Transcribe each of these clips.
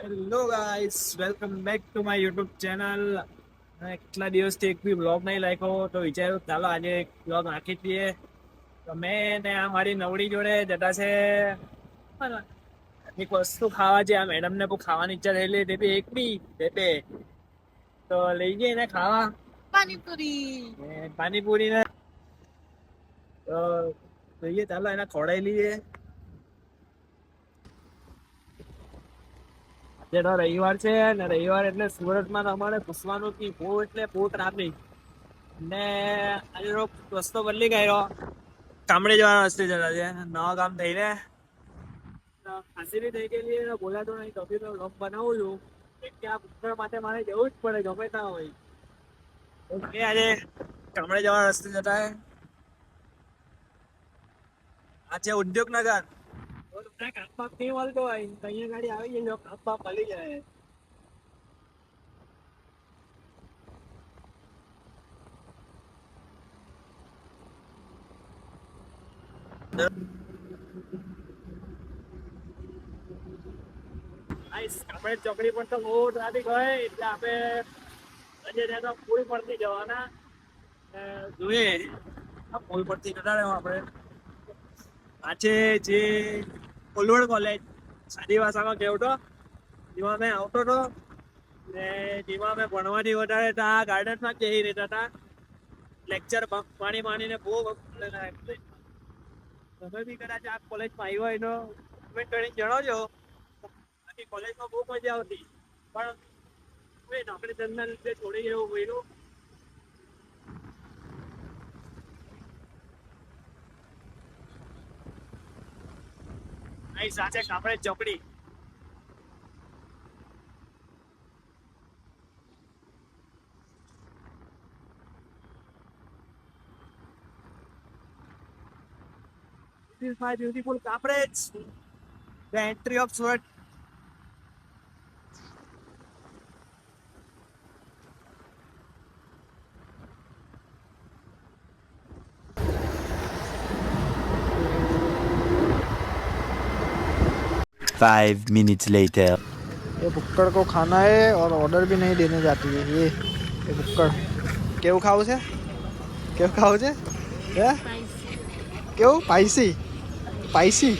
Hello guys, welcome back to my YouTube channel. એટલા દિવસથી એક બી બ્લોગ નહીં નાખ્યો તો વિચાર્યું ચાલો આજે એક બ્લોગ નાખી દઈએ. તો મેં ને આ મારી નવડી જોડે જતા છે એક વસ્તુ ખાવા. જે આ મેડમને બહુ ખાવાની ઈચ્છા થયેલી તે બી એક બી બે તો લઈ ગઈ એને ખાવા પાણીપુરી ને તો જોઈએ ચાલો એને ખવડાવી લઈએ. આજે તો રવિવાર છે ને રવિવાર એટલે સુરતમાં અમારે પૂછવાનું કે બહુ એટલે બહુ ટ્રાફિક ને આજે રસ્તો બદલી ગયો. ગામડે જવાનો રસ્તે જતા છે નવા ગામ થઈને ખાંસી બી થઈ ગયેલી બોલાતો નહીં તો બી બ્લોગ બનાવું છું કે આ પુત્ર માટે મારે જવું જ પડે ગમે ના હોય. ઓકે આજે ગામડે જવાના રસ્તે જતા હે. આ છે ઉદ્યોગનગર. કાપ બાપ નહીં મળતો હોય અહીંયા ગાડી આવી જાય કાપ બાપ મળી જાય. આપણે ચોકડી પર તો બહુ ટ્રાફિક હોય એટલે આપણે આજે તો પુલ પરથી જવાના જોઈએ. પુલ પરથી જતા રહ્યો આપણે. આ છે જે કોલવડ કોલેજ સાદી ભાષામાં કહેવું તો જેમાં મેં આવતો હતો ને જેમાં મેં ભણવાથી વધારે આ ગાર્ડનમાં જઈ રહેતા હતા. લેક્ચર પાણીને બહુ તમે બી કદાચ આ કોલેજમાં આવ્યો હોય તો કમેન્ટ કરીને જણાવજો. બાકી કોલેજમાં બહુ મજા આવતી પણ નોકરી ધંધા લીધે છોડી જવું પડ્યું. અહીં સાથે કાપડે ચોકડી. This is my beautiful Caprage, the entry of Surat. Five minutes later. ये बुक्कड़ को खाना है और ऑर्डर भी नहीं देने जाती है ये बुक्कड़. केव खाव છે? કેવું ખાવું છે? હે કેવું સ્પાઈસી સ્પાઈસી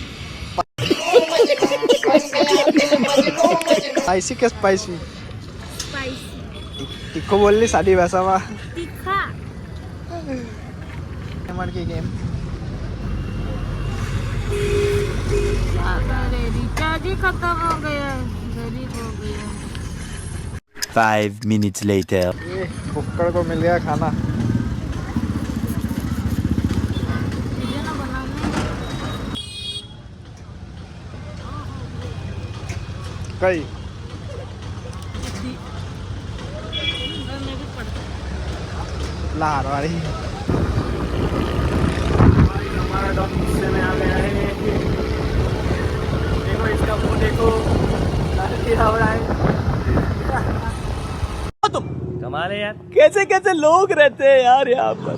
સ્પાઈસી કે સ્પાઈસી તીખું બોલની સાદી ભાષામાં એમાં की गेम रिचार्ज ही खत्म हो गया, गरीब हो गया. 5 minutes later. ये बुक्कड़ को मिल गया खाना. कई लार वाली हमारा डॉग गुस्से में आ गया है. देखो इसका मुंह देखो हो रहा है. तुम कमाले यार. कैसे कैसे लोग रहते हैं यार यहाँ पर.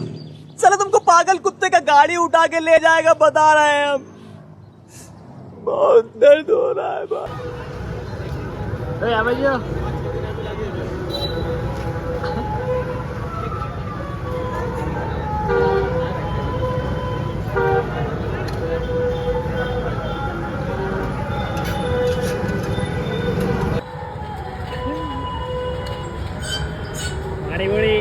चलो तुमको पागल कुत्ते का गाड़ी उठा के ले जाएगा बता रहे हैं हम. बहुत दर्द हो रहा है भाई. अरे बोली